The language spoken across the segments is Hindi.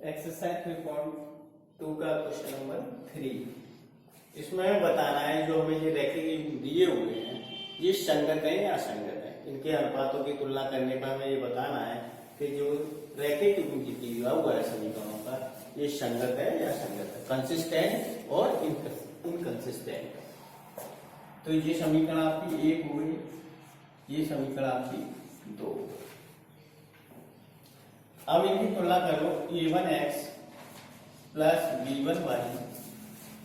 एक्सरसाइज 3.2 का क्वेश्चन नंबर 3। इसमें हमें बताना है जो हमें ये रैखिक दिए हुए हैं ये संगत है या असंगत है। इनके अनुपातों की तुलना करने पर हमें ये बताना है कि जो रैखिक दिया हुआ है समीकरणों का ये संगत है या असंगत है, कंसिस्टेंट और इनकंसिस्टेंट। तो ये समीकरण आपकी 1 हो गई, ये समीकरण आपकी 2। अब इनकी तुलना करो a1x प्लस b1y,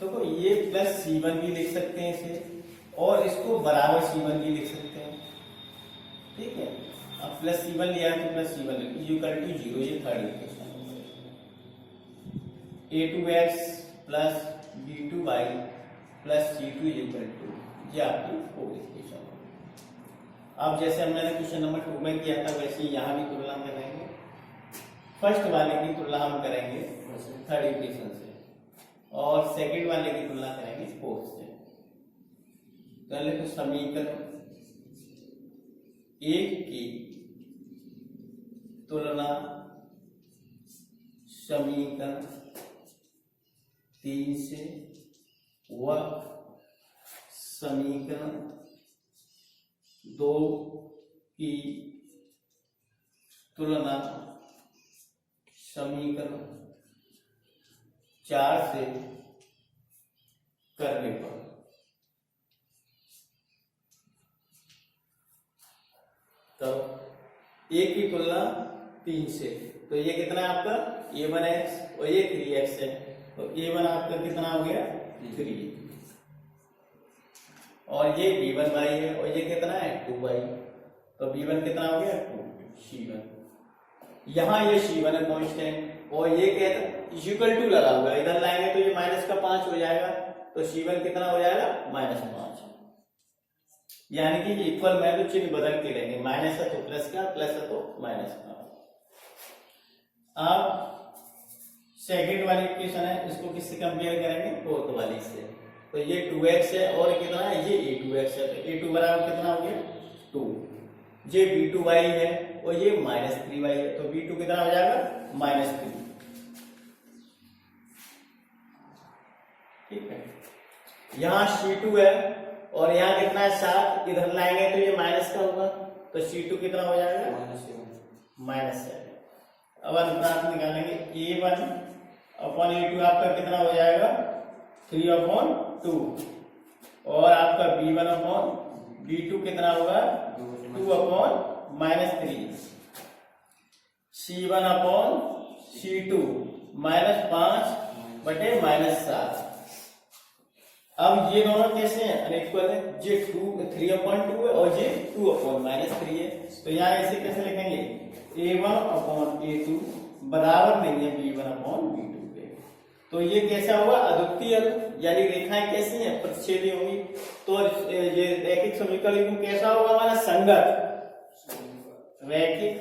तो ये प्लस c1 भी लिख सकते हैं इसे और इसको बराबर c1 भी लिख सकते हैं। ठीक है, अब प्लस c1 लिया है तो प्लस c1 इक्वल टू 0, ये third equation. a2x plus b2y plus c2 equal to, ये आपकी फोर्थ इक्वेशन। अब जैसे मैंने क्वेश्चन नंबर 2 में किया था वैसे ही यहाँ भी तुलना करेंगे। फर्स्ट वाले की तुलना हम करेंगे थर्ड इक्वेशन से और सेकंड वाले की तुलना करेंगे फोर्थ से। पहले तो समीकरण 1 की तुलना समीकरण 3 से व समीकरण 2 की तुलना समीकरण 4 से करने पर। तो एक की तुलना 3 से, तो ये कितना है आपका a1x और ये 3x है, तो a1 आपका कितना हो गया 3 और ये b1y है और ये कितना है 2y, तो b1 कितना हो गया 2 c1। यहाँ ये c1 है कांस्टेंट और ये कहता इक्वल टू लगा हुआ है, इधर लाएंगे तो ये माइनस का 5 हो जाएगा, तो c1 कितना हो जाएगा -5। यानी कि इक्वल में तो चिन्ह बदल के लेंगे, माइनस है तो प्लस का, प्लस है तो माइनस का। अब सेकंड वाली इक्वेशन है, इसको किससे कंपेयर करेंगे फोर्थ वाली से। तो ये 2x है और कितना है ये a2x है, तो a2 बराबर कितना हो गया 2। ये b2y है और ये -3y है, तो b2 कितना हो जाएगा -3। ठीक है, यहाँ c2 है और यहाँ कितना है 7, इधर लाएंगे तो ये माइनस का होगा, तो c2 कितना हो जाएगा -7। अब अनुपात निकालेंगे a1 अपॉन a2 आपका कितना हो जाएगा 3/2 और आपका b1 अपॉन b2 कितना होगा 2/-3। c1 upon c2 -5/-7। अब ये दोनों कैसे हैं अनइक्वल है, ये 3/2 है और ये 2/-3 है, तो यहाँ ऐसे कैसे लिखेंगे a1/a2 बराबर नहीं है b1/b2 के। तो ये कैसा हुआ अद्वितीय, यानी रेखाएं कैसी हैं प्रतिच्छेदी होंगी, तो ये रैखिक समीकरण कैसा होगा हमारा संगत रैखिक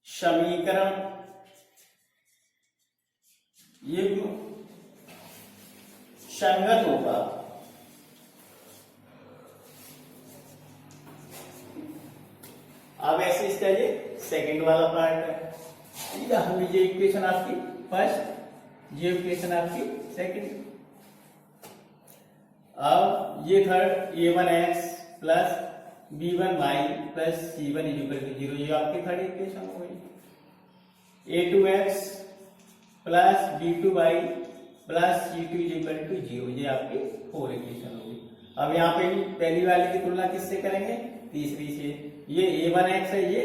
समीकरण। ये संगत होगा। अब ऐसे इसका ये सेकंड वाला पार्ट है, हम ये इक्वेशन आपकी फर्स्ट, ये इक्वेशन आपकी सेकंड। अब ये third a1x plus b1y plus c1 = 0, ये आपकी थर्ड इक्वेशन हो गई। a2x plus b2y plus c2 = 0, ये आपकी फोर्थ इक्वेशन होगी। अब यहाँ पे पहली वाली की तुलना किससे करेंगे तीसरी से। ये a1x है ये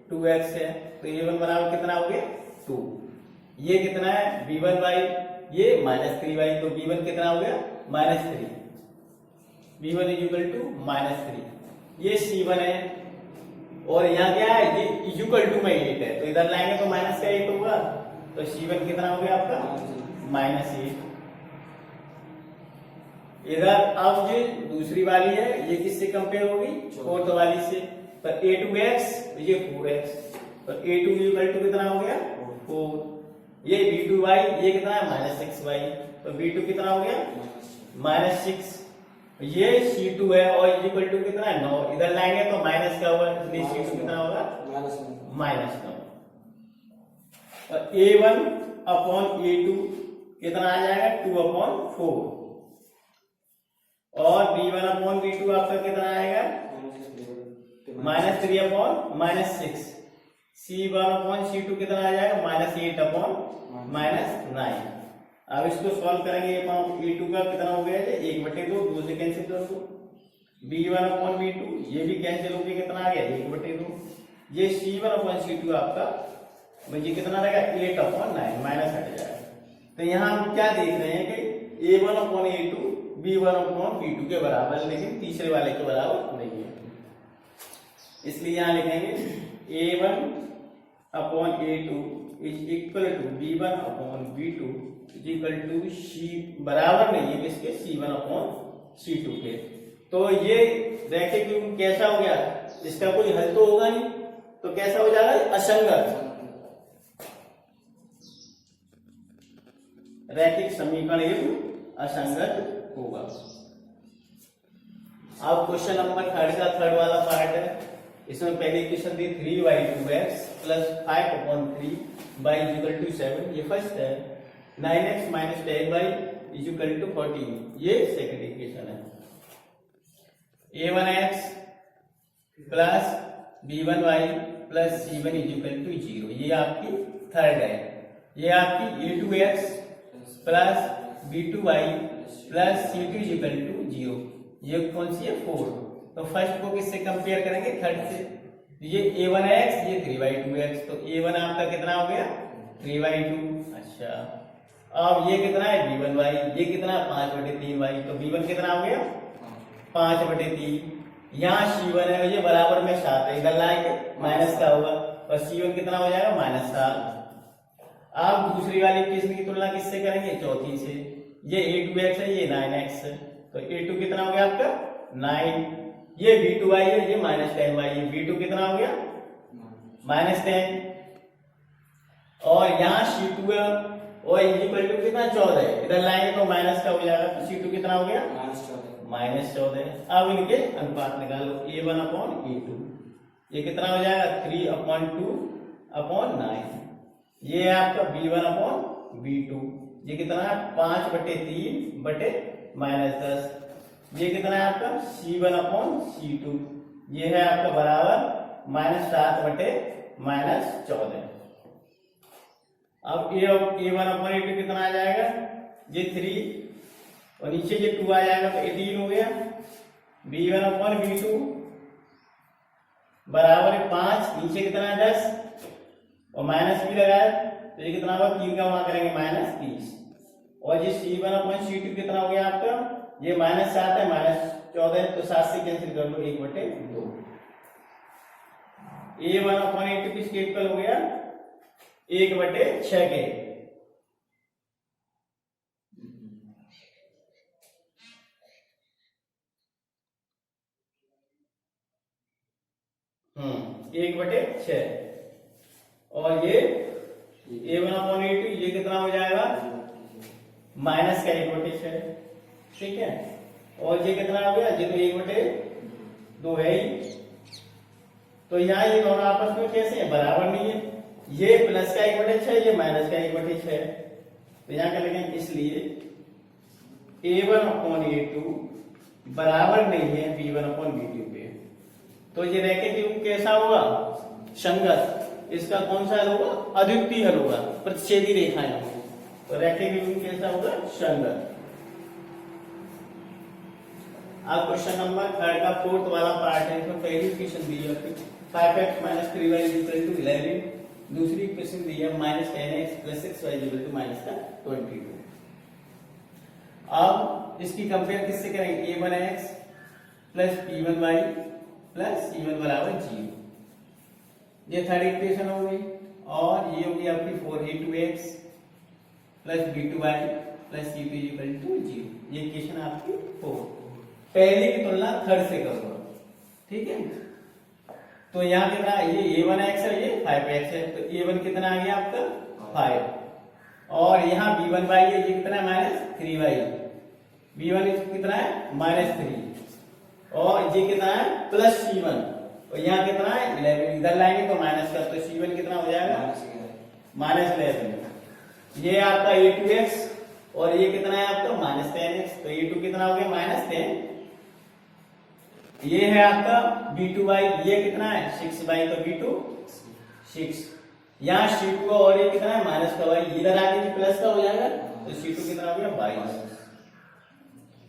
2x है, तो a1 बराबर कितना हो गया 2, ये कितना है b1y ये -3y, तो b1 कितना हो गया -3, b1 = -3। ये c1 है और यहाँ क्या है ये इक्वल टू में 8 है, तो इधर लाएंगे तो माइनस का 8 होगा, तो c1 कितना हो गया आपका -8। इधर अब ये दूसरी वाली है, ये किससे कंपेयर होगी फोर्थ वाली से, तो a2x ये 4x, तो a2 = कितना हो गया 4, ये b2y ये कितना है -6y, तो b2 कितना हो गया -6, ये c2 है और इक्वल टू कितना है 9, इधर लाएंगे तो माइनस का होगा, इसलिए c2 कितना होगा -9। और A1/A2 कितना आ जाएगा 2/4 और B1/B2 आपका कितना आएगा -3/-6। C1/C2 कितना आ जाएगा -8/-9। अब इसको सॉल्व करेंगे। A2 का कितना हो गया है 1/2, 2 से कैंसिल कर दो। B1/B2 ये भी कैंसिल हो गया, कितना आ गया 1/2। ये C1/C2 आपका मुझे कितना रहेगा 8/9 माइनस हट जाएगा। तो यहाँ हम क्या देख रहे हैं कि A1/A2 B1/B2 के बराबर, लेकिन तीसरे वाले के बराबर नहीं है, इसलिए यहाँ लिखेंगे A1/A2 is equal to B1/B2 is equal to C बराबर नहीं है किसके C1/C2 के। तो ये देखें कि कैसा हो गया, इसका कोई हल तो होगा नहीं, तो कैसा हो जाएगा असंगत। रैखिक समीकरण एवं असंगत होगा। अब क्वेश्चन नंबर 3 का थर्ड वाला पार्ट है। इसमें पहले इक्वेशन थी 3y2x plus 5/3y equal to 7, ये फर्स्ट है। 9x minus 10y equal to 14, ये सेकंड इक्वेशन है। A1x plus B1y plus C1 equal to 0, ये आपकी थर्ड है। ये आपकी A2x plus B2y plus C2 equal to 0, ये कौन सी है 4। तो फर्स्ट को किससे कंपेयर करेंगे थर्ड से। ये A1x ये 3y2x, तो A1 आपका कितना हो गया 3y2। अच्छा, अब ये कितना है B1y, ये कितना 5/3y, तो B1 कितना हो गया 5/3। यहाँ C1 है ये बराबर में 7 है, इधर लाएंगे माइनस का होगा, और C1 कितना हो जाएगा -7। अब दूसरी वाली इक्वेशन की तुलना किससे करेंगे चौथी से। ये A2x है ये 9x है, तो A2 कितना हो गया आपका 9, ये B2y है ये -10y है, B2 कितना हो गया -10। और यहाँ C2 है और इक्वल टू कितना 14 है, इधर लाएंगे तो माइनस का हो जाएगा, तो C2 कितना हो गया -14। अब इनके अनुपात निकालो A1/A2, ये कितना हो जाएगा 3/2/9। ये है आपका B1/B2, ये कितना है 5/3/-10। ये कितना है आपका C1/C2, ये है आपका बराबर -7/-14। अब A1/A2 कितना आ जाएगा ये 3 और नीचे ये 2 आ जाएगा, तो 18 हो गया। B1/B2 बराबर है 5, नीचे कितना है 10 और माइनस भी लगाया, तो ये कितना होगा 3 का वहां करेंगे -30। और ये C1/C2 कितना हो गया आपका, ये -7 है -14, तो 7 से कैंसिल कर लो 1/2। A1/A2 किसके इक्वल हो गया 1/6 के। (1/6) और ये A1/A2 ये कितना हो जाएगा माइनस का 1/6, ठीक है। और ये कितना हो गया, ये तो 1/2 है ही, तो यहाँ ये दोनों आपस में कैसे है बराबर नहीं है, ये प्लस का 1/6 ये माइनस का 1/6, तो यहाँ क्या लिखेंगे, इसलिए A1/A2 बराबर नहीं है B1/B2 पे। तो ये रैखिक योग कैसा होगा संगत, इसका कौन सा हल होगा अद्वितीय हल होगा, प्रतिच्छेदी रेखाएं होंगी, तो रैखिक योग कैसा होगा संगत। अब क्वेश्चन नंबर 3 का फोर्थ वाला पार्ट है। इसमें पहली इक्वेशन दी है 5x - 3y = 11, दूसरी इक्वेशन दी है -10x + 6y = -22। अब इसकी कंपेयर किससे करेंगे, A1x + B1y + C1 = 0, ये थर्ड इक्वेशन हो गई। और ये होगी आपकी 4A2x + B2y + C2 = 0, ये इक्वेशन आपकी 4। पहले की तुलना थर्ड से करो, ठीक है। तो यहाँ कितना है, ये A1x है ये 5x है, तो A1 कितना आ गया आपका 5, और यहाँ B1y है ये कितना है -3y, B1 कितना है -3, और ये कितना है +C1, और यहाँ कितना है 11, इधर लाएंगे तो माइनस का, तो C1 कितना हो जाएगा -11। ये आपका a2x और ये कितना है आपका -10x, तो a2 कितना हो गया -10। ये है आपका b2y, ये कितना है 6y, तो b2 6। यहाँ c2 का और ये कितना है माइनस का y, इधर आगे भी प्लस का हो जाएगा, तो c2 कितना हो गया 22।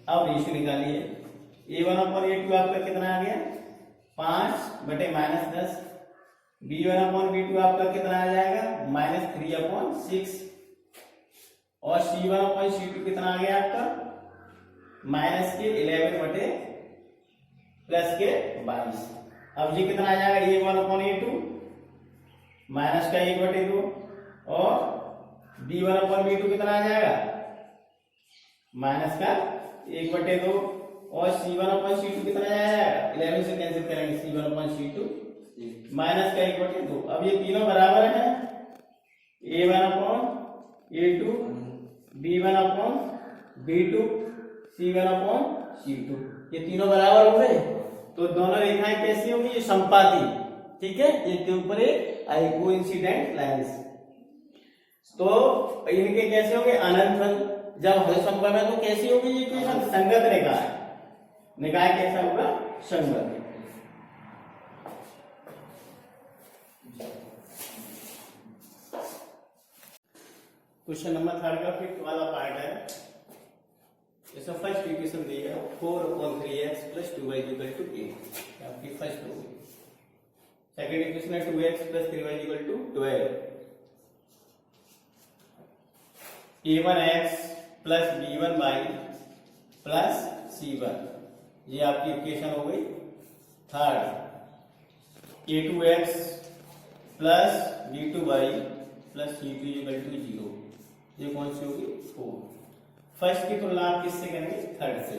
अब रेशियो निकालिए, a1/a2 आपका कितना आ गया 5/-10। b1/b2 आपका कितना आ जाएगा -3/6 और c1/c2 कितना आ गया आपका -11/+22। अब ये कितना आ जाएगा a1/a2 माइनस का 1/2 और b1/b2 कितना आ जाएगा माइनस का 1/2 और c1/c2 कितना आ जाएगा 11 से कैंसिल करेंगे, c1/c2 माइनस का 1/2। अब ये तीनों बराबर हैं, a1/a2 b1/b2 c1/c2, ये तीनों बराबर हो गए। तो दोनों रेखाएं कैसी होंगी, ये समपाती, ठीक है, एक के ऊपर एक कोइंसिडेंट लाइंस। तो इनके कैसे होंगे अनंतफल, जब हल संभव है तो कैसी होगी ये इक्वेशन संगत रेखा है, निकाय कैसा होगा संगत। क्वेश्चन नंबर 3 का 5th वाला पार्ट है। इसमें फर्स्ट इक्वेशन दी है 4/3x + 2y = 8, आपकी फर्स्ट होगी। सेकंड इक्वेशन है 2x + 3y = 12। a1x + b1y + c1, ये आपकी इक्वेशन हो गई। थर्ड a2x + b2y + c2 = 0, ये कौन सी होगी 4। फर्स्ट की तुलना आप किससे करेंगे थर्ड से।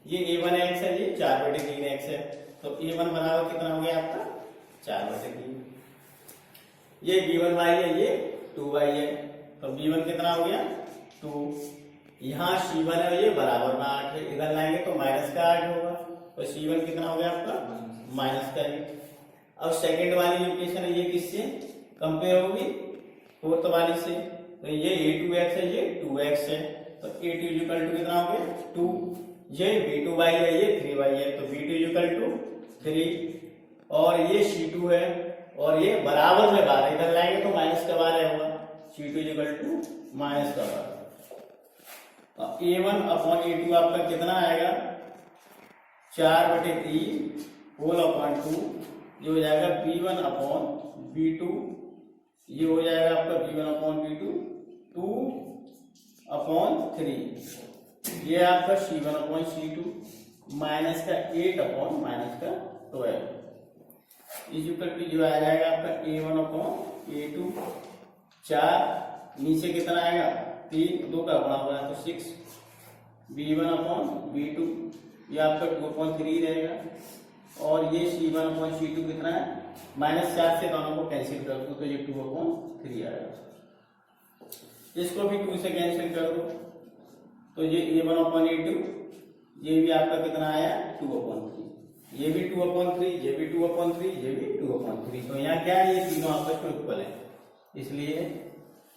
ये a1x है, ये 4/3x है, तो a1 बराबर कितना हो गया आपका 4/3। ये b1y है, ये 2y है, तो b1 कितना हो गया 2। यहाँ c1 है, ये बराबर में 8 है, इधर लाएंगे तो माइनस का 8 होगा, तो c1 कितना हो गया आपका -8। अब सेकंड वाली इक्वेशन है, ये किससे कंपेयर होगी फोर्थ वाली से, तो ये a2x है, ये 2x है, तो a2 = कितना हो गया 2। ये b2y है, ये 3y है, तो b2 = 3 और ये c2 है और ये बराबर में 12, इधर लाएंगे तो माइनस का 12 होगा, c2 = -12। a1/a2 आपका कितना आएगा 4/3 होल अपॉन 2, ये हो जाएगा b1/b2, ये हो जाएगा आपका b1/b2 2/3, ये आपका c1/c2 माइनस का 8/-12 इक्वल टू जो आ जाएगा आपका a1/a2 4, नीचे कितना आएगा 3, 2 का बड़ा हुआ है तो 6, b1/b2 ये आपका 2/3 रहेगा और ये c1/c2 कितना है -4 से दोनों को कैंसिल कर दो तो ये 2/3 आएगा। इसको भी 2 से कैंसिल कर दो तो ये a1/a2 ये भी आपका कितना आया 2/3, ये भी 2/3, ये भी 2/3, ये भी 2/3, तो यहाँ क्या है ये तीनों आपस में इक्वल है, इसलिए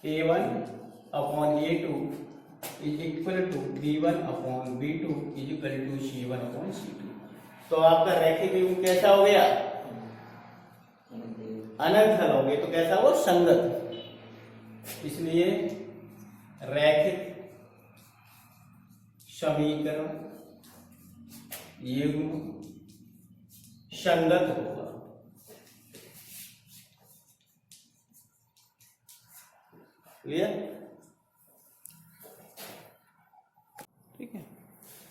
a1/a2 = b1/b2 = c1/c2। तो आपका रैखिक युग्म कैसा हो गया अनंत हल हो गए, तो कैसा हो संगत, इसलिए रैखिक समीकरण युग्म संगत होगा। क्लियर, ठीक है।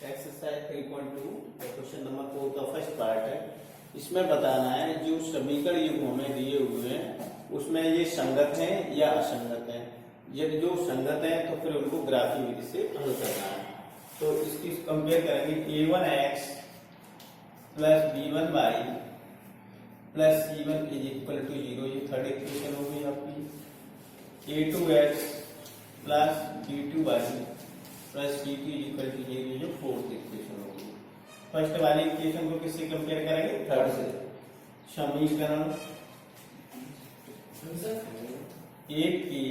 एक्सरसाइज 3.2 क्वेश्चन नंबर 4 का फर्स्ट पार्ट है। इसमें बताना है जो समीकरण युग्म हमें दिए हुए हैं उसमें ये संगत है या असंगत है, यदि जो संगत है तो फिर उनको ग्राफी विधि से हल करना है। तो इसकी कंपेयर करेंगे a1x + b1y + c1 = 0, ये थर्ड इक्वेशन हो गई आपकी। a2x + b2y + c2 = 0, ये फोर्थ इक्वेशन होगी। फर्स्ट वाली इक्वेशन को किससे कंपेयर करेंगे थर्ड से। समीकरण एक की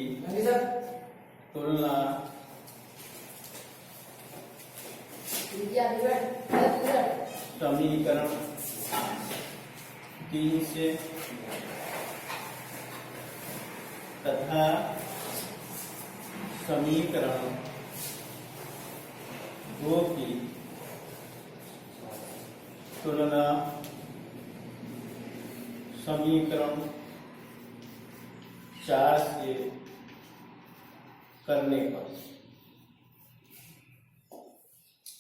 तुलना समीकरण 3 से तथा समीकरण 2 की तुलना समीकरण 4 से करने पर।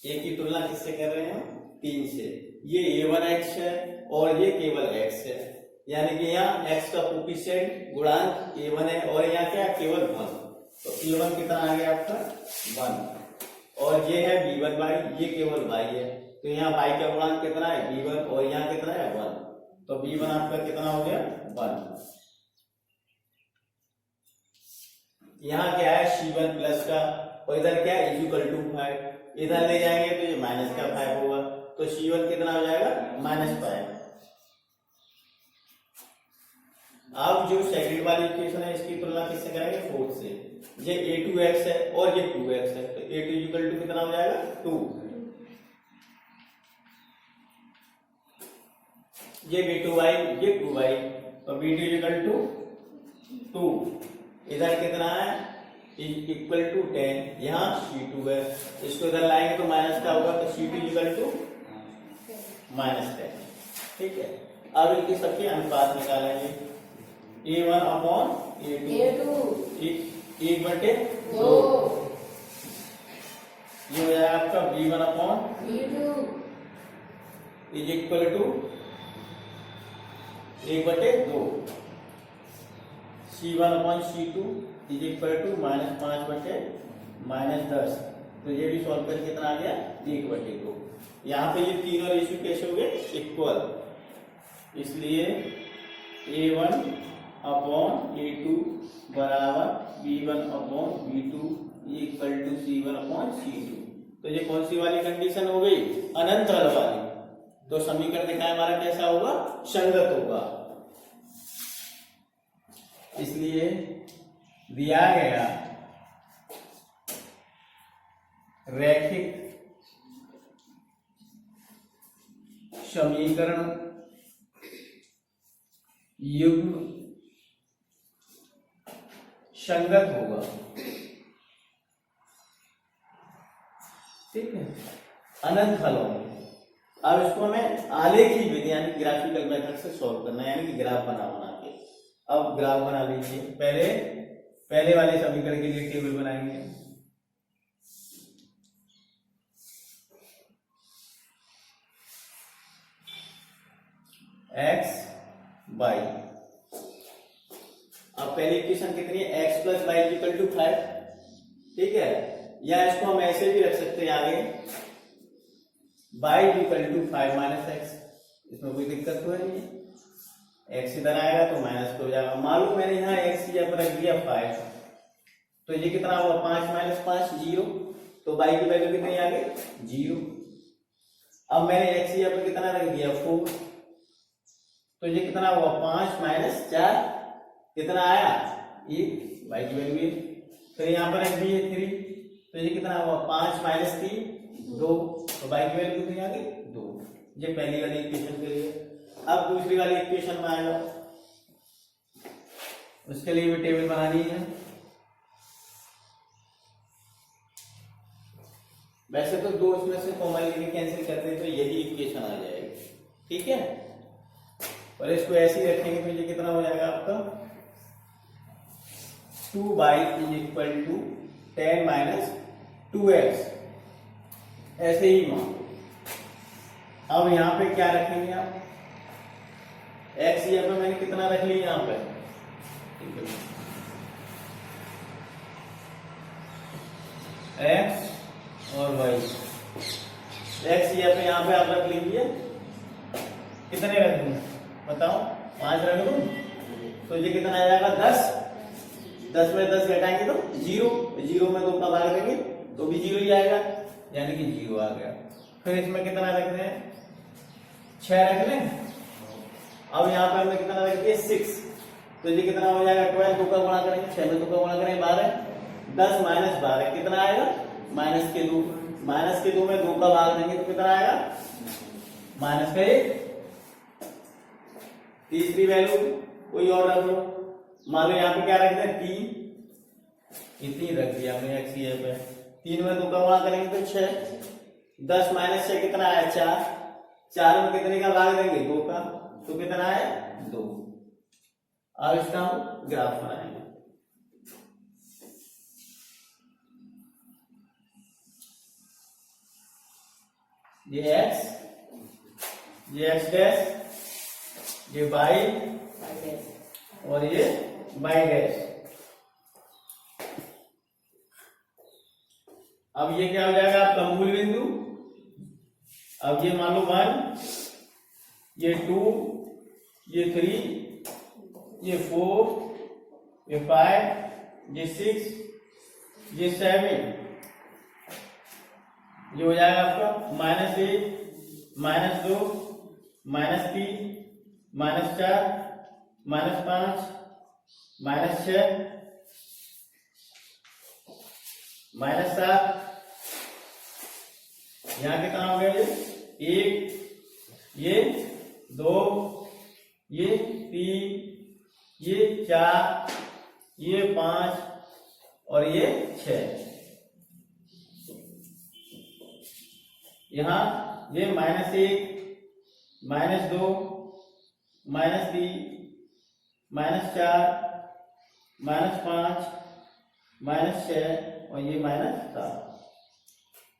ए की तुलना किससे कर रहे हैं? 3 से। ये a1x है और ये केवल x है, यानी कि यहाँ x का कोफिशिएंट गुणांक a1 है और यहाँ क्या केवल 1। तो a1 कितना आ गया आपका 1, और ये है b1y, ये केवल y है, तो यहाँ y का गुणांक कितना है b1 और यहाँ कितना है 1, तो b1 आपका कितना हो गया 1। यहाँ क्या है c1 प्लस का, और इधर क्या है इक्वल टू 5, इधर ले जाएंगे तो ये माइनस का 5 होगा, तो c1 कितना हो जाएगा -5। अब जो सेकंड वाली इक्वेशन है इसकी तुलना किससे करेंगे 4 से। ये a2x है और ये 2x है, तो a2 इक्वल टू कितना हो जाएगा 2, ये b2y ये 2y, तो b2 इक्वल टू 2, इधर कितना है इक्वल टू 10, यहाँ c2 है, इसको इधर लाएंगे तो माइनस का होगा, तो c2 इक्वल टू -10। ठीक है, अब इनके सबके अनुपात निकालेंगे। a1 अपॉन a2 1/2, ये हो जाएगा आपका b1 upon b2 is equal to 1/2, c1 upon c2 is equal to -5/-10, तो ये भी सॉल्व करके कितना आ गया 1/2। यहाँ पे ये तीनों रेशियो कैसे हो गए इक्वल, इसलिए a1 अपॉन a2 बराबर b1 upon b2 equal to c1 upon c2। तो ये कौन सी वाली कंडीशन हो गई अनंत हल वाली, तो समीकरण दिखाए हमारा कैसा होगा संगत होगा। इसलिए दिया गया रैखिक समीकरण युग्म संगत होगा। ठीक है, अनंत हल होंगे। अब इसको हमें आलेख की विधि यानी ग्राफिकल मेथड से सॉल्व करना है, यानी कि ग्राफ बना के। अब ग्राफ बना लीजिए, पहले वाले समीकरण के लिए टेबल बनाएंगे। x y, अब पहली इक्वेशन कितनी है x plus y equal to 5। ठीक है, या इसको हम ऐसे भी रख सकते हैं आगे y equal to 5 minus x, इसमें कोई दिक्कत तो है नहीं, x इधर आएगा तो माइनस हो जाएगा। मालूम मैंने यहाँ x यहाँ पर रख दिया 5, तो ये कितना हुआ 5 माइनस 5 0, तो y की वैल्यू कितनी आ गई 0। अब मैंने x यहाँ पर कितना रख दिया 4, तो ये कितना हुआ 5 माइनस 4 कितना आया 1, y की वैल्यू 1। फिर यहाँ पर भी है 3, तो ये कितना हुआ 5 माइनस 3 2, तो y की वैल्यू कितनी आ गई 2। ये पहली वाली इक्वेशन के लिए। अब दूसरी वाली इक्वेशन में आएगा, उसके लिए भी टेबल बनानी है। वैसे तो दो इसमें से कॉमन लेके कैंसिल करते हैं तो यही इक्वेशन आ जाएगी। ठीक है, और इसको ऐसे ही रखेंगे तो ये कितना हो जाएगा आपका 2y is equal to 10 minus 2x, ऐसे ही मान। अब यहाँ पे क्या रखेंगे आप, x यहाँ पे मैंने कितना रख लिया यहाँ पे, x और y, x यहाँ पे आप रख लीजिए, कितने रख दूं बताओ 5 रख दूं, तो ये कितना आ जाएगा 10, 10 में 10 घटाएंगे तो 0, 0 में 2 का भाग देंगे तो भी 0 ही आएगा, यानी कि 0 आ गया। फिर इसमें कितना रख दें 6 रख लें। अब यहाँ पे हमने कितना रख दिया 6, तो ये कितना हो जाएगा 12, 2 का गुणा करेंगे, 6 में 2 का गुणा करेंगे 12, 10 माइनस 12 कितना आएगा माइनस के 2, माइनस के 2 में 2 का भाग देंगे तो कितना आएगा माइनस का 1। तीसरी वैल्यू कोई और रख लो, मान लो यहाँ पे क्या रख दें 3, इतनी रख दिया हमने एक्स ये पे, 3 में 2 का गुणा करेंगे तो 6, 10 माइनस 6 कितना आया 4, 4 में कितने का भाग देंगे 2 का, तो कितना आया 2। अब इसका हम ग्राफ बनाएंगे। ये x, ये x डैश, ये y और ये y डैश। अब ये क्या हो जाएगा आपका मूल बिंदु। अब ये मान लो 1, ये 2, ये 3, ये 4, ये 5, ये 6, ये 7, ये हो जाएगा आपका -1, -2, -3, -4, -5, -6, -7। यहाँ कितना हो गया ये 1, ये 2, ये 3, ये 4, ये 5 और ये 6। यहाँ ये -1, -2, -3, -4, -5, -6 और ये -7।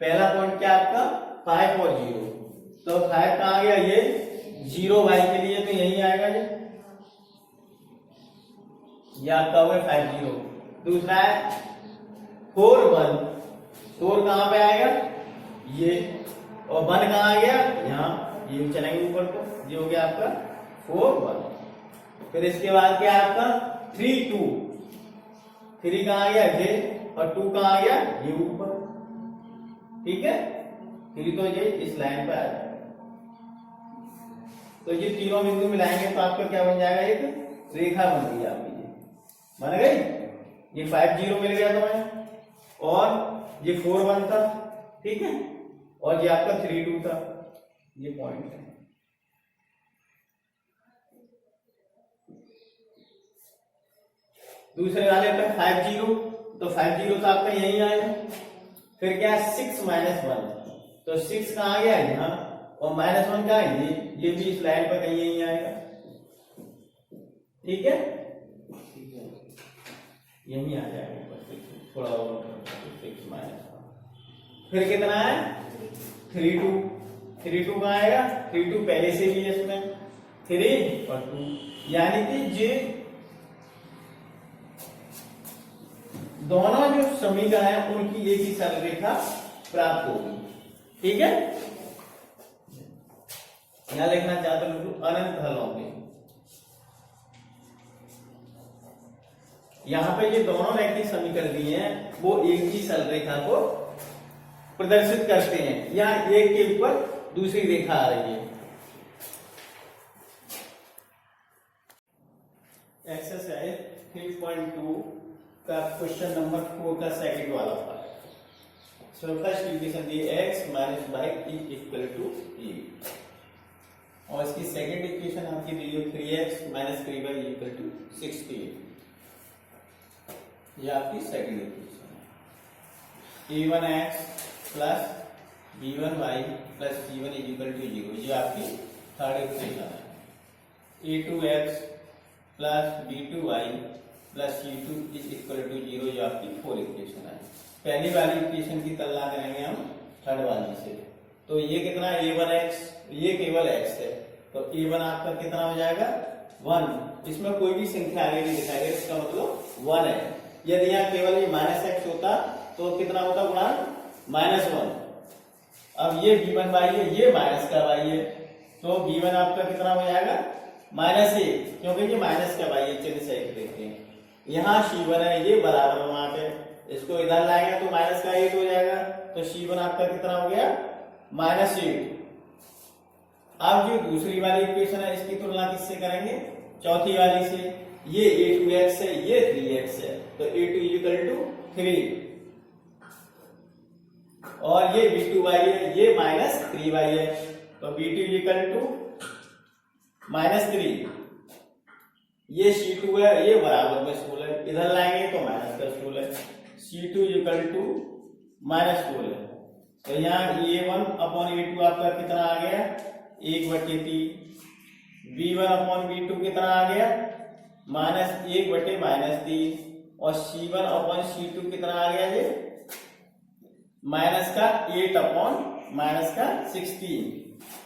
पहला पॉइंट क्या आपका 5 और 0, तो 5 कहाँ आ गया ये 0 y के लिए तो यही आएगा ये आपका हुआ 5 0। दूसरा है 4 1, 4 कहाँ पे आएगा ये, और 1 कहाँ आ गया यहाँ, ये चलेंगे ऊपर को, ये हो गया आपका 4 1। फिर इसके बाद क्या है आपका 3 2, 3 कहाँ आ गया ये, और 2 कहाँ आ गया ये ऊपर, ठीक है। फिर तो ये इस लाइन पे आ जाएगा। तो ये तीनों बिंदु मिलाएंगे तो आपका क्या बन जाएगा, एक रेखा बन गई आपकी, ये बन गई। ये 5 0 मिल गया तुम्हें, और ये 4 1 था, ठीक है, और ये आपका 3 2 था, ये पॉइंट है। दूसरे वाले पे 5 0, तो 5 0 तो आपका यही आएगा। फिर क्या 6 -1, तो 6 कहाँ आ गया यहाँ, और -1 कहाँ है ये भी इस लाइन पर कहीं यही आएगा, ठीक है, यही आ जाएगा थोड़ा और 6 -1। फिर कितना है 3 2, 3 2 कहाँ आएगा, 3 2 पहले से भी है इसमें 3 और 2, यानी कि ये दोनों जो समीकरण है उनकी एक ही सरल रेखा प्राप्त होगी, ठीक है। यहां लिखना चाहते हो अनंत हल होंगे। यहां पे ये दोनों रैखिक समीकरण दिए हैं वो एक ही सरल रेखा को प्रदर्शित करते हैं, यहां एक के ऊपर दूसरी रेखा आ रही है। एक्सरसाइज 3.2 का क्वेश्चन नंबर 4 का सेकंड वाला पार्ट। सो फर्स्ट इक्वेशन दी x - y is equal to e, और इसकी सेकंड इक्वेशन आपकी दी है 3x - 3y इक्वल टू 16। ये आपकी सेकंड इक्वेशन है। a1x plus b1y plus c1 is equal to 0, ये आपकी थर्ड इक्वेशन है। a2x plus b2y plus c2 is equal to 0, जो आपकी फोर्थ इक्वेशन है। पहली वाली इक्वेशन की तुलना करेंगे हम थर्ड वाली से, तो ये कितना a1x, ये केवल x है, तो a1 आपका कितना हो जाएगा 1, इसमें कोई भी संख्या आगे नहीं दिखाई दे, इसका मतलब 1 है। यदि यहाँ केवल ये -x होता तो कितना होता गुणांक -1। अब ये b1y है, ये माइनस का y है, तो b1 आपका कितना हो जाएगा -1, क्योंकि ये माइनस का y है, चलिए सही देखते हैं। यहाँ c1 है, ये बराबर वहां पे, इसको इधर लाएंगे तो माइनस का 8 हो जाएगा, तो c1 आपका कितना हो गया -8। अब जो दूसरी वाली इक्वेशन है इसकी तुलना किससे करेंगे, चौथी वाली से, ये a2x है, ये 3x है, तो a2 इक्वल टू 3 और ये b2y है, ये -3y है, तो b2 इक्वल टू -3, ये c2 है, ये बराबर में 16 है, इधर लाएंगे तो माइनस का 16 है, c2 इक्वल टू -16 है, तो यहाँ a1 अपॉन a2 आपका कितना आ गया 1/3, b1 अपॉन b2 कितना आ गया -1/-3 और c1 अपॉन c2 कितना आ गया ये -8 अपॉन -16,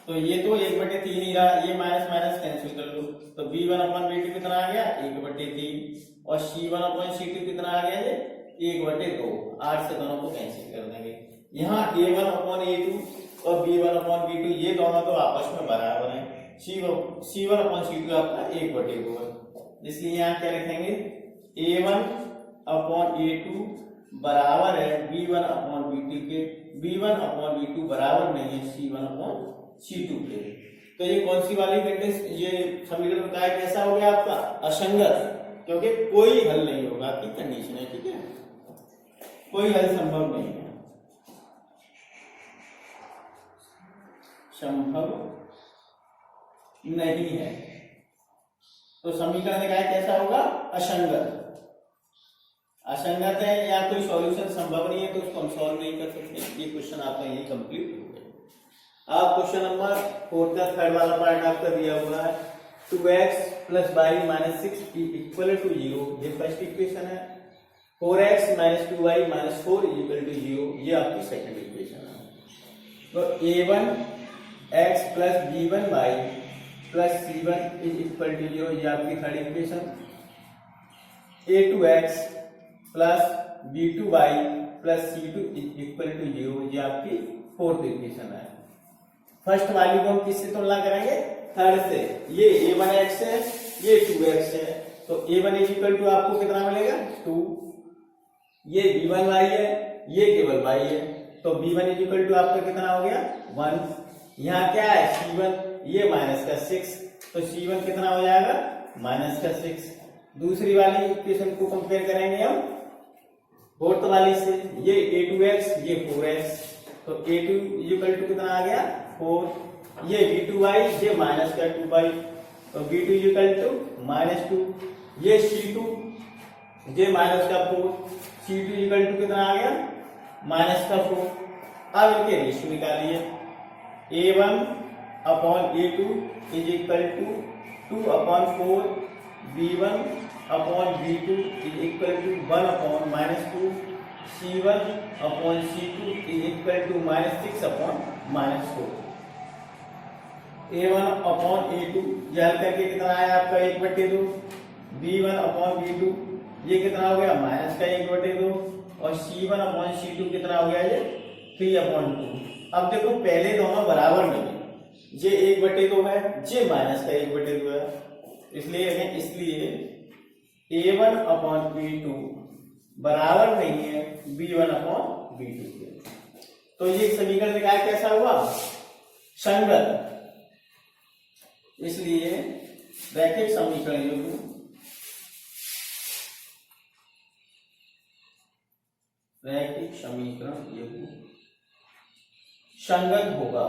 तो ये तो 1/3 ही रहा, ये माइनस माइनस कैंसिल कर लो, तो b1 अपॉन b2 कितना आ गया 1/3 और c1 अपॉन c2 कितना आ गया ये 1/2, 8 से दोनों को कैंसिल कर देंगे। यहाँ a1 अपॉन a2 और b1 अपॉन b2 ये दोनों तो आपस में बराबर हैं, c1 अपॉन c2 आपका 1/2 है, इसलिए यहाँ क्या लिखेंगे a1 अपॉन a2 बराबर है b1 अपॉन b2 के, b1 अपॉन b2 बराबर नहीं है c1 अपॉन c2 के। तो ये कौन सी वाली कंडीशन, ये समीकरण का कैसा हो गया आपका असंगत, क्योंकि कोई हल नहीं होगा आपकी कंडीशन है, ठीक है, कोई हल संभव नहीं है, संभव नहीं है, तो समीकरण का कैसा होगा असंगत, असंगत है या कोई सॉल्यूशन संभव नहीं है तो उसको हम सॉल्व नहीं कर सकते। ये क्वेश्चन आपका यही कंप्लीट हो गया। अब क्वेश्चन नंबर 4 का थर्ड वाला पार्ट आपका दिया हुआ है 2x + y - 6 = 0, ये फर्स्ट इक्वेशन है, 4x - 2y - 4 = 0, ये आपकी सेकंड इक्वेशन है। तो a1x + b1y + c1 = 0, ये आपकी third equation, a2x plus b2y plus c2 = 0, ये आपकी फोर्थ इक्वेशन है। फर्स्ट वाली को हम किससे तुलना करेंगे थर्ड से, ये a1x है, ये 2x है, तो a1 = आपको कितना मिलेगा 2, ये b1y है, ये केवल y है, तो b1 = आपका कितना हो गया 1, यहाँ क्या है c1, ये -6, तो c1 कितना हो जाएगा -6। दूसरी वाली इक्वेशन को कंपेयर करेंगे हम फोर्थ वाली से, ये a2x, ये 4x, तो a2 = कितना आ गया 4, ये b2y, ये -2y, तो b2 = -2, ये c2, ये -4, c2 = कितना आ गया -4। अब इनके रेशियो निकालिए, a1 upon a2 = 2/4, b1 upon b2 = 1/-2, c1 upon c2 = -6/-4, a1 upon a2 याद करके कितना आया आपका 1/2, b1 अपॉन b2 ये कितना हो गया -1/2 और c1 अपॉन c2 कितना हो गया ये 3/2। अब देखो पहले दोनों बराबर नहीं है, ये 1/2 है, ये -1/2 है, इसलिए a1 अपॉन b2 बराबर नहीं है b1 अपॉन b2 के, तो ये समीकरण निकाय कैसा हुआ संगत, इसलिए रैखिक समीकरण ये संगत होगा।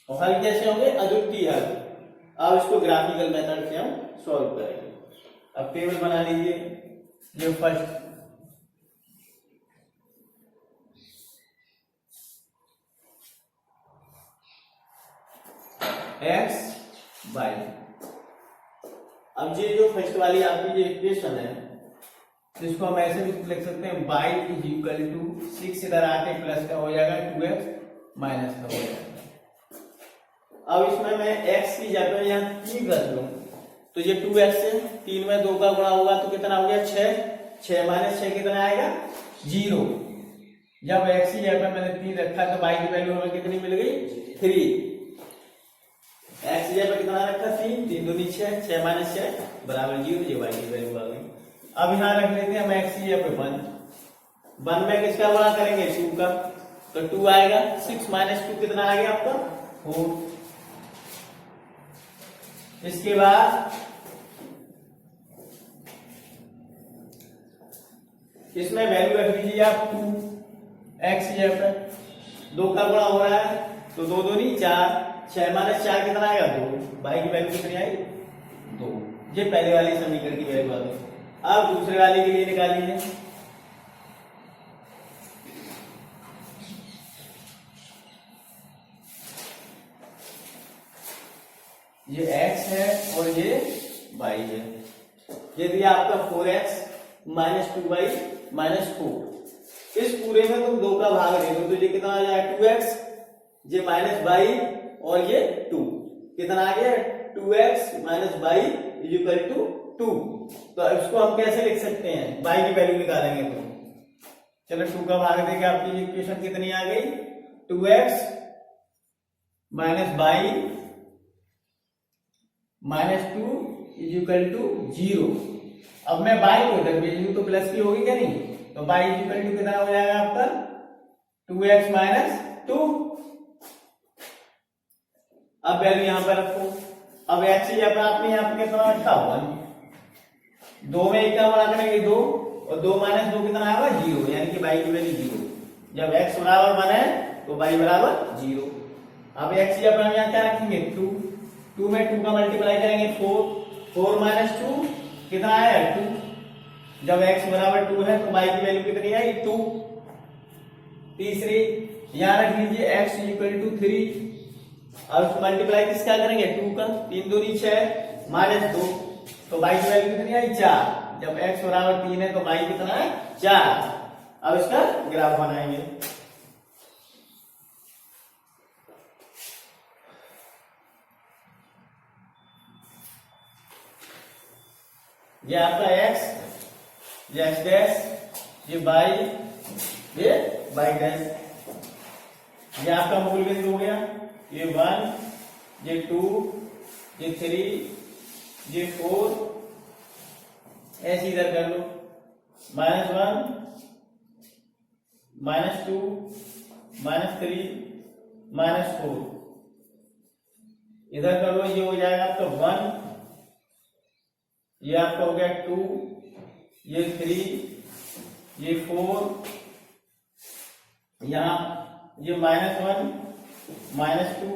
और हल कैसे होंगे अद्वितीय हल, अब इसको ग्राफिकल मेथड से हम सॉल्व करेंगे। अब टेबल बना लीजिए, ये फर्स्ट x y, अब ये जो फर्स्ट वाली आपकी जो इक्वेशन है इसको हम ऐसे भी लिख सकते हैं y = 6, इधर आके प्लस का हो जाएगा 2x माइनस का हो जाएगा। अब इसमें मैं x की जगह यहाँ 3 रख लूं तो ये 2x है, 3 में 2 का गुणा होगा तो कितना हो गया 6, 6 - 6 कितना आएगा 0। जब x की जगह मैंने 3 रखा तो y की वैल्यू हमें कितनी मिल गई 3, x की जगह कितना रखा 3, 3 दूनी 6, 6 - 6 = 0, ये y की वैल्यू आ गई। अब यहाँ रख लेते हैं हम x की जगह 1 में किसका गुणा करेंगे 2 का, तो 2 आएगा, 6 - 2 कितना आ गया आपका 4, इसके बाद इसमें वैल्यू रख दीजिए आप 2x पर 2 का गुणा हो रहा है तो 2 2 नहीं 4, 6 माइनस 4 कितना आएगा 2, y की वैल्यू कितनी आई 2। ये पहले वाली समीकरण की वैल्यू आ गई। अब दूसरे वाले के लिए निकालिए। ये x है और ये y है। ये दिया आपका 4x माइनस 2y माइनस 4। इस पूरे में तुम 2 का भाग दे दो तो ये कितना आ जाएगा 2x, ये माइनस y और ये 2 कितना आ गया 2x minus y is equal to 2। तो इसको हम कैसे लिख सकते हैं, y की वैल्यू निकालेंगे तो चलो 2 का भाग देके आपकी इक्वेशन कितनी आ गई 2x minus y minus 2 is equal to 0। अब मैं y को इधर भेज दूं तो प्लस की होगी क्या नहीं, तो y इज इक्वल टू कितना हो जाएगा आपका 2x माइनस 2। अब वैल्यू यहां पर रखो। अब x पर आपने यहां पर कितना रखा 1, 2 में 1 का गुणा करेंगे 2 और 2 माइनस 2 कितना आएगा 0, यानी कि y की वैल्यू 0। जब x बराबर 1 है तो y बराबर 0। अब x पर हम यहां क्या रखेंगे 2 में 2 का मल्टीप्लाई करेंगे 4 माइनस 2 कितना आया 2। जब x बराबर 2 है तो y की वैल्यू कितनी आई 2। तीसरी यहां रख लीजिए x इक्वल टू 3। अब मल्टीप्लाई किसका करेंगे 2 का, 3 2 6 माइनस 2 तो y की वैल्यू कितनी आई 4। जब x बराबर 3 है तो y कितना है 4। अब इसका ग्राफ बनाएंगे। ये आपका x, ये x डैश, ये y, ये y डैश। ये आपका मूल बिंदु हो गया, ये 1, ये 2, ये 3, ये 4, ऐसे इधर कर लो -1, -2, -3, -4 इधर कर लो। ये हो जाएगा आपका 1, ये आपका हो गया 2, ये 3, ये 4, यहां ये -1, -2,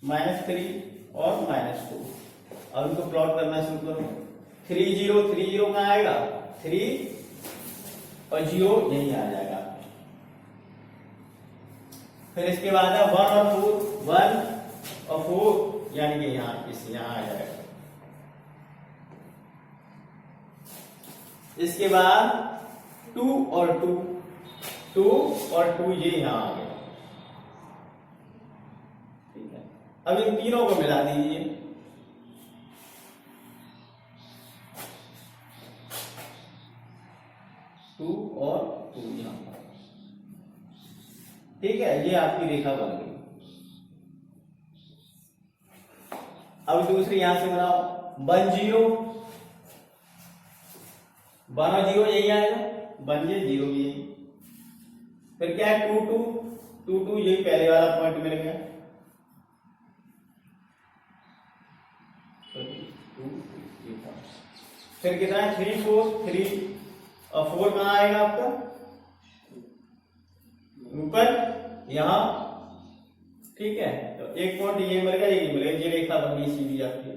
-3 और -2। अब इनको प्लॉट करना शुरू करो। 3 0 3 0 कहां आएगा 3 और 0 यही आ जाएगा। फिर इसके बाद है 1 और 4, 1 और 4 यानी कि यहां आ जाएगा। इसके बाद 2 और 2, 2 और 2 ये यहां आ गया। ठीक है, अब इन तीनों को मिला दीजिए। और 2 यहां पर। ठीक है, ये आपकी रेखा बन गई। अब दूसरी यहां से बनाओ 1 0, 1 और 0 यही आएगा, 1 ये 0 भी यही। फिर क्या है 2 2, 2 2 यही पहले वाला पॉइंट मिल गया। फिर कितना है 3 4 3 और 4 कहां आएगा आपका ऊपर यहां। ठीक है, तो एक पॉइंट ये मिलेगा, ये मिलेगा, ये रेखा बन गई सीधी आपकी।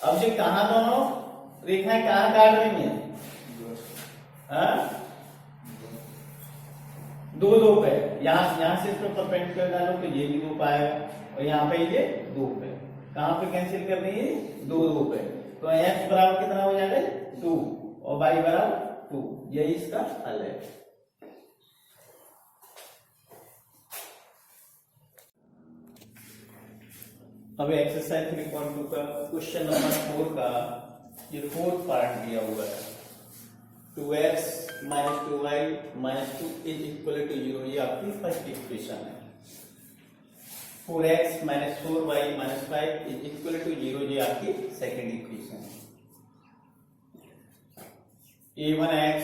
अब ये कहां दोनों रेखाएं कहां काट रही हैं, दो पे। यहां से इसको परपेंडिकुलर डालो तो ये भी 2 पाएगा और यहाँ पे ये 2 पे। कहां पे कैंसिल कर देंगे 2 पे। तो x बराबर कितना हो जाएगा 2 और y बराबर 2। यही इसका हल है। अब एक्सरसाइज 3.2 का क्वेश्चन नंबर 4 का ये 4th पार्ट दिया हुआ है। 2x minus 2y minus 2 is equal to 0, ये आपकी फर्स्ट इक्वेशन है। 4x minus 4y minus 5 is equal to 0, ये आपकी सेकेंड इक्वेशन है। a1x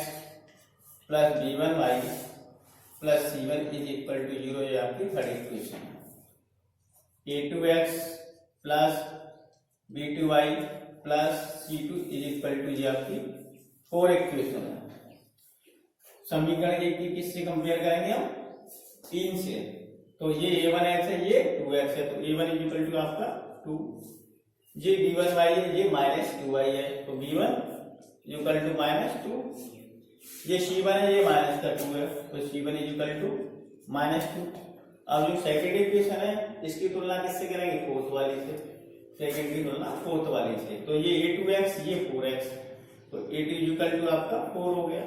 plus b1y plus c1 is equal to 0, ये आपकी थर्ड इक्वेशन है। a2x plus b2y plus c2 is equal to, ये आपकी फोर्थ इक्वेशन है। समीकरण एक की किससे कंपेयर करेंगे हम? 3 से। तो ये a1x है, ये 2x है, तो a1 इज इक्वल टू आपका 2, ये b1y है, ये माइनस 2y है, तो b1 इक्वल टू माइनस 2, ये c1 है, ये माइनस का 2 है, तो c1 is equal to minus 2। अब जो सेकंड इक्वेशन है इसकी तुलना किससे करेंगे? फोर्थ वाली से। सेकंड की तुलना फोर्थ वाली से, तो ये a2x, ये 4x, तो a2 इज इक्वल टू आपका 4 हो गया।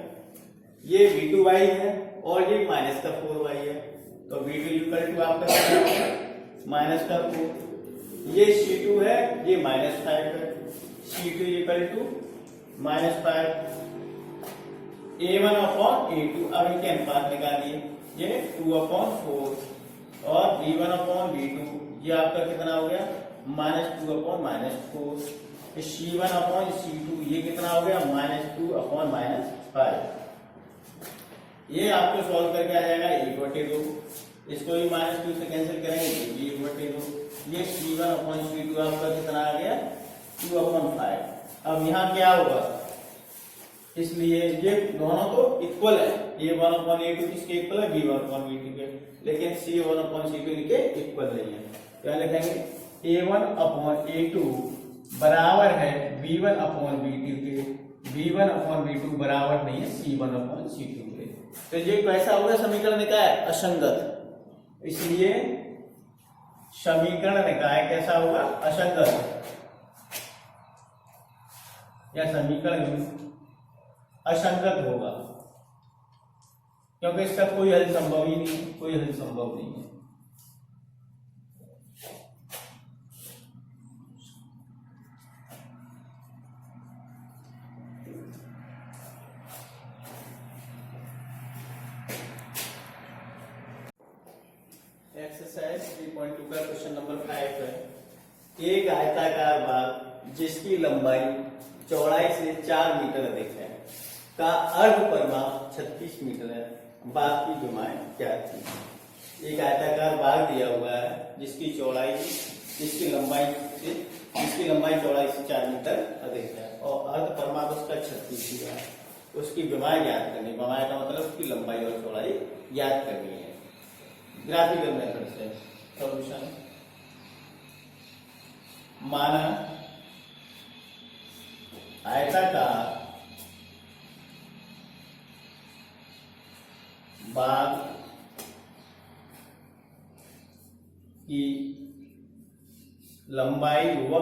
ये b2y है और ये माइनस का 4y है, तो b2 इक्वल टू आपका माइनस का 4। ये c2 है, ये माइनस 5 है, c2 equal to minus 5। a1 upon a2, अब इनके अनुपात निकालिए, ये 2/4 और b1 अपॉन b2, ये आपका कितना हो गया? -2 अपॉन -4। c1 अपॉन c2, ये कितना हो गया? -2 अपॉन -5। ये आपको सॉल्व करके आ जाएगा 1/2, इसको भी -2 से कैंसिल करेंगे, ये भी 1/2। ये c1 अपॉन c2 आपका कितना आ गया? 2/5। अब यहाँ क्या होगा? इसलिए ये दोनों तो इक्वल है, a1 अपॉन a2 किसके इक्वल है? b1 अपॉन b2 के, लेकिन c1 अपॉन c2 इनके इक्वल नहीं है। क्या लिखेंगे? a1 अपॉन a2 बराबर है b1 अपॉन b2 के, b1 अपॉन b2 बराबर नहीं है c1 अपॉन c2 के। तो ये कैसा होगा? समीकरण निकाय असंगत, इसलिए समीकरण निकाय कैसा होगा? असंगत, या समीकरण असंगत होगा, क्योंकि इसका कोई हल संभव ही नहीं है, कोई हल संभव नहीं है। एक्सरसाइज 3.2 का क्वेश्चन नंबर 5 है। एक आयताकार भाग जिसकी लंबाई चौड़ाई से 4 मीटर अधिक है का अर्ध परिमाप 36 मीटर है, भाग की विमाएं क्या थी? एक आयताकार भाग दिया हुआ है जिसकी चौड़ाई, जिसकी लंबाई चौड़ाई से 4 मीटर अधिक है और अर्ध परिमाप उसका 36 है। उसकी विमाएं ज्ञात करनी, विमाएं का मतलब उसकी लंबाई और चौड़ाई ज्ञात करनी है। ग्राफिकल मेथड से सॉल्यूशन, माना आयताकार भाग की लंबाई व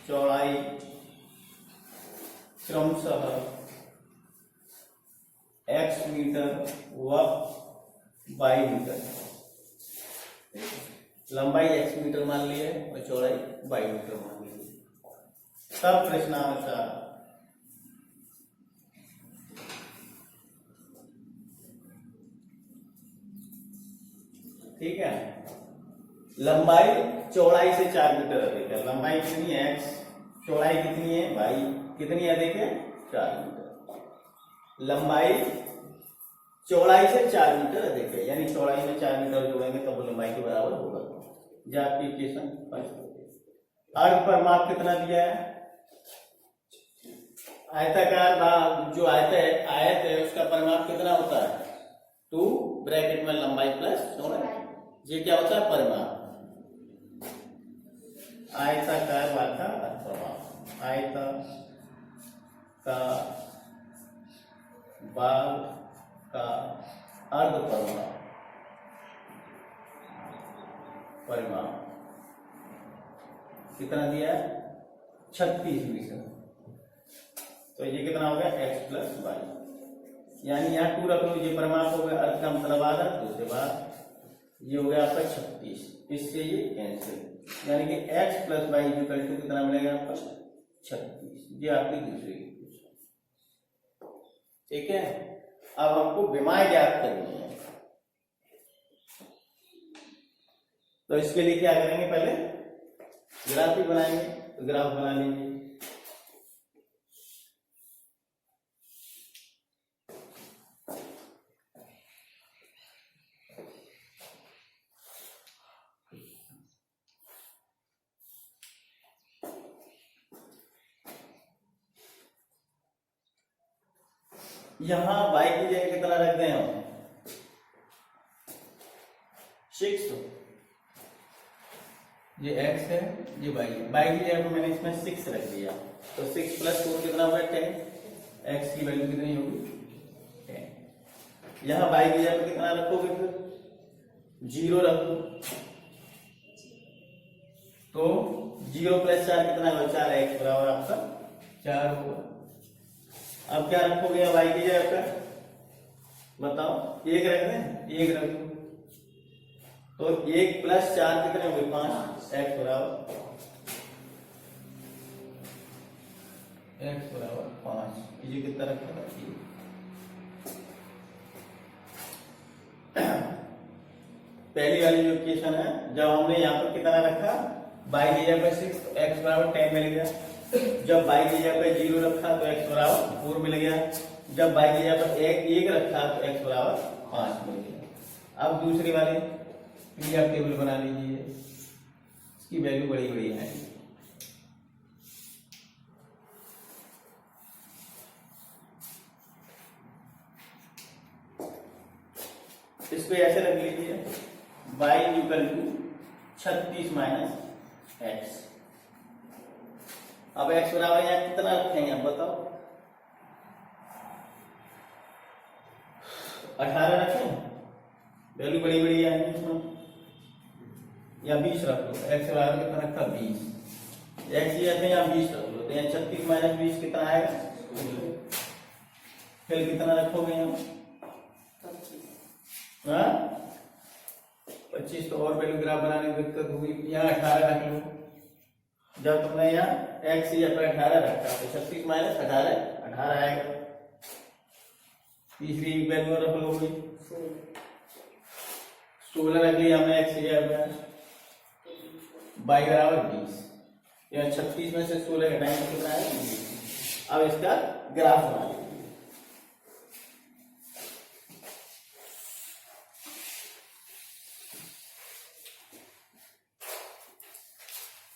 चौड़ाई क्रमशः x मीटर व y मीटर, लंबाई x मीटर मान ली है और चौड़ाई y मीटर मान ली है। तब प्रश्नानुसार ठीक है, लंबाई चौड़ाई से 4 मीटर अधिक है। लंबाई कितनी है? x, चौड़ाई कितनी है? y, कितनी अधिक है? 4 मीटर। लंबाई चौड़ाई से 4 मीटर अधिक है, यानी चौड़ाई में 4 मीटर जोड़ेंगे तब वो लंबाई के बराबर होगा। जो आपकी इक्वेशन 5। अर्ध परिमाप कितना दिया है? आयताकार भाग, जो आयत है उसका परिमाप कितना होता है? 2 ब्रैकेट में लंबाई प्लस चौड़ाई, ये क्या होता है? परिमाप। आयताकार भाग का अर्ध परिमाप, आयताकार भाग का अर्ध परिमाप कितना दिया है? 36 मीटर। तो ये कितना हो गया? x प्लस वाई, यानी यहाँ 2 रख लो, ये परिमाप हो गया, अर्ध का मतलब आधा, 2 से बाद ये हो गया आपका 36, इससे ये कैंसिल, यानी कि x plus y equal to कितना मिलेगा आपका? 36। ये आपकी दूसरी इक्वेशन, ठीक है। अब हमको विमाएं ज्ञात करनी है, तो इसके लिए क्या करेंगे? पहले ग्राफ ही बनाएंगे, तो ग्राफ बना लीजिए। यहाँ y की जगह कितना रख दें हम 6, ये x है ये y है, y की जगह पर मैंने इसमें 6 रख दिया, तो 6 + 4 कितना होगा 10, x की वैल्यू कितनी होगी 10। यहाँ y की जगह पर कितना रखोगे फिर 0 रख दो, तो 0 + 4 कितना होगा 4, x बराबर आपका 4 होगा। अब क्या रखोगे y की जगह पर बताओ, 1 रख दें, 1 रख दो, तो 1 + 4 कितने होंगे 5, x बराबर 5, ये कितना रखा था पहली वाली जो इक्वेशन है, जब हमने यहाँ पर कितना रखा y की जगह पर 6 तो x बराबर 10 मिल गया, जब y की जगह पर 0 रखा तो x बराबर 4 मिल गया, जब y की जगह पर 1 रखा तो x बराबर 5 मिल गया। अब दूसरी वाली आप टेबल बना लीजिए, इसकी वैल्यू बड़ी बड़ी है। इसको ऐसे रख लीजिए y = 36 - x। अब x बराबर यहाँ कितना रखेंगे आप बताओ, 18 रखें, वैल्यू बड़ी बड़ी आएंगी इसमें, या 20 रख लो, x बराबर कितना रखा 20, x ये या 20 रख लो, तो यहाँ 36 - 20 कितना आएगा, फिर कितना रखोगे यहाँ 25, तो और वैल्यू ग्राफ बनाने में दिक्कत होगी, यहाँ 18 रख लो, जब तुमने यहाँ x या 18 रखा तो 36 - 18 आएगा। तीसरी वैल्यू रख लो 16 रख लिया हमने x या y बराबर 20, यहाँ 36 में से 16 घटाएंगे कितना है 20। अब इसका ग्राफ बना लीजिए,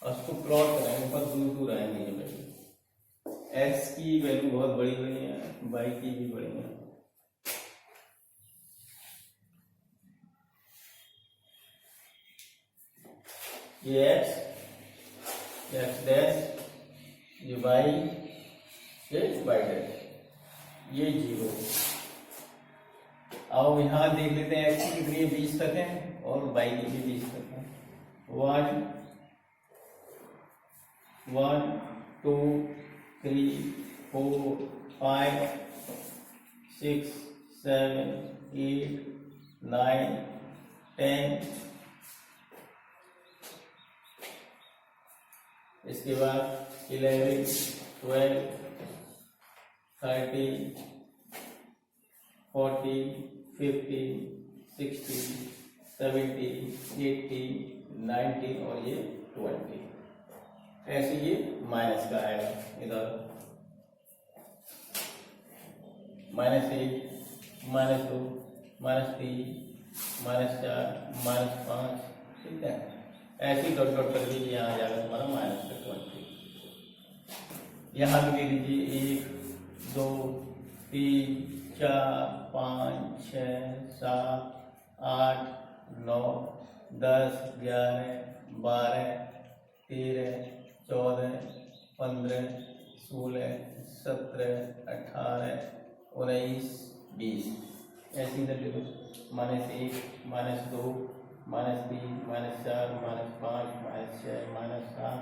उसको प्लॉट करेंगे, ऊपर दूर दूर आएंगे ये वैल्यू, x की वैल्यू बहुत बड़ी बड़ी है, y की भी बड़ी है। ये x डैश, ये y, ये y डैश, ये 0। अब यहाँ देख लेते हैं x की कितनी 20 तक है और y की भी 20 तक है। 1 2 3 4 5 6 7 8 9 10, इसके बाद 11 12 13 14 15 16 17 18 19 और ये 20। ऐसे ये माइनस का आएगा, इधर -1 -2 -3 -4 -5, ठीक है, ऐसे ही डॉट डॉट कर लीजिए, यहाँ आ जाएगा तुम्हारा -20। यहाँ भी ले लीजिए 1 2 3 4 5 6 7 8 9 10 11 12 13 14 15 16 17 18 19 20, ऐसे इधर ले लो -1 -2 -3 -4 -5 -6 -7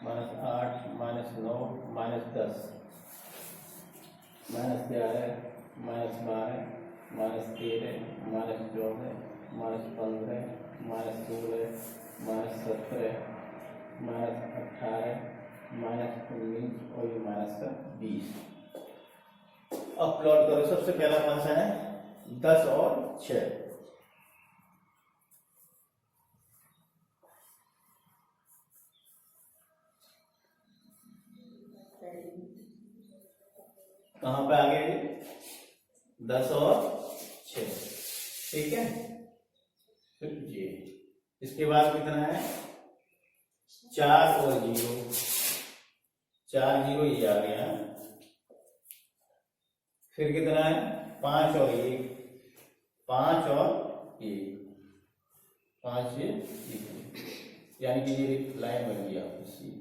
-8 -9 -10 -11 -12 -13 -14 -15 -16 -17 -18 -19 और ये -20। अब प्लॉट करो, सबसे पहला फंक्शन है 10 और 6। कहां पे आ गए 10 और 6, ठीक है, फिर जी इसके बाद कितना है 4 और 0, 4 0 ये आ गया, फिर कितना है 5 और 1, 5 और 1, 5 ये 1, यानी कि ये एक लाइन बन गया सी।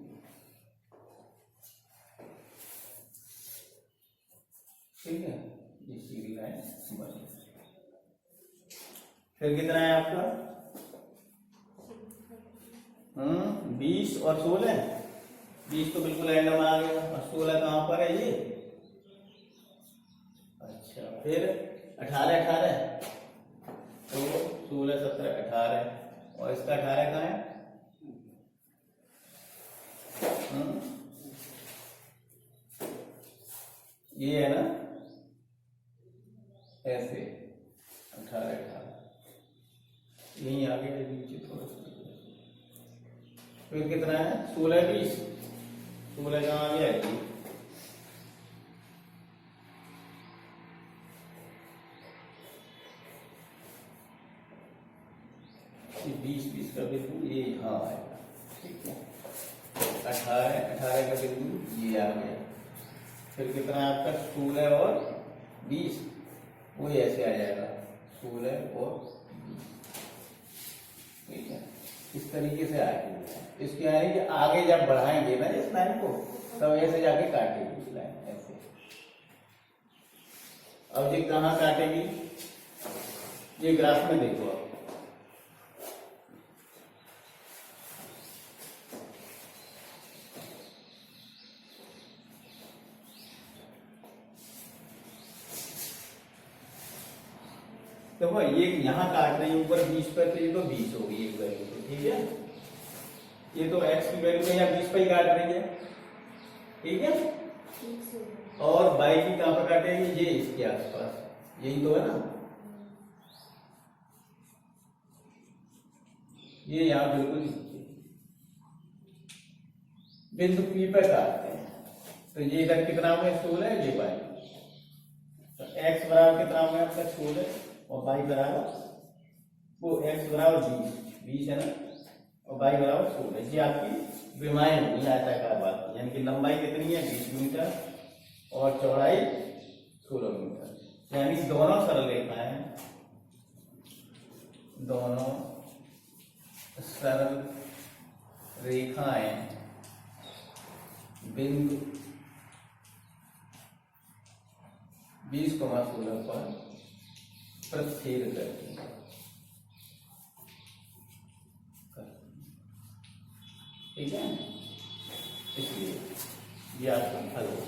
ठीक है, ये सीधी लाइन बन गई। फिर कितना है आपका 20 और 16, 20 तो बिल्कुल रैंडम आ गया और 16 कहां पर है ये। अच्छा, फिर 18 18 तो 16 17 18 और इसका 18 कहाँ है। ये है ना ऐसे 18 18 यही आगे नीचे थोड़ा सा। फिर कितना है 16 20, 16 कहाँ आ गया 20 का बिंदु ये यहाँ आएगा। ठीक है, 18 18 का बिंदु ये आ गया। फिर कितना है आपका 16 और 20, वो ऐसे आ जाएगा 16 और 20। ठीक है, इस तरीके से आएगी। इसके यानी कि आगे जब बढ़ाएंगे ना इस लाइन को तब ऐसे जाके काटेगी इस लाइन ऐसे। अब ये कहाँ काटेगी, ये ग्राफ में देखो आप। देखो ये यहाँ काट रही है ऊपर 20 पर, तो ये तो 20 होगी एक वैल्यू तो। ठीक है, ये तो x की वैल्यू में यहाँ 20 पर ही काट रही है। ठीक है, और y की कहां पर काटेगी, ये इसके आसपास, यही तो है ना। ये यहाँ बिल्कुल बिंदु P पर काटते हैं। तो ये इधर कितना हो गया 16, ये y, तो x बराबर कितना हो गया आपका 16 और y बराबर वो x बराबर 20 है ना, और y बराबर 16। ये आपकी विमाएं होगी आयताकार बात, यानी कि लंबाई कितनी है 20 मीटर और चौड़ाई 16 मीटर। यानी दोनों सरल रेखाएं, दोनों सरल रेखाएं बिंदु 20,16 पर प्रतिच्छेद करती है। ठीक है, इसलिए ये आपका हल हो।